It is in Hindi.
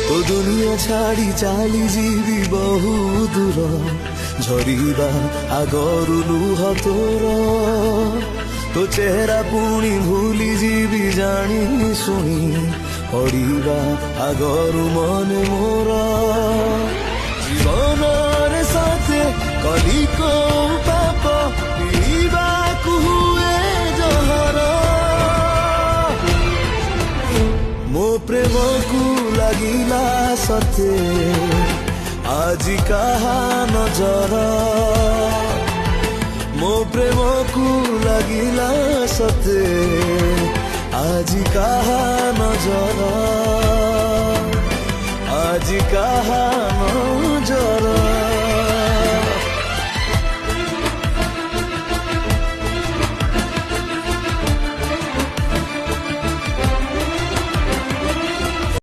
तो दुनिया छाड़ी चाली जीवी बहु दूर झरिबा आगरु लुह तोर तो चेहरा पुणी भूली जीवी जानी शुणी पड़िबा आगरु मन मोर जीवन रे साथे कली को पाप पीबा हुए जहर मो प्रेम को लगिला सते आज कहा नजर मो प्रेम को लगिला सते आज कहा नजर आज कहा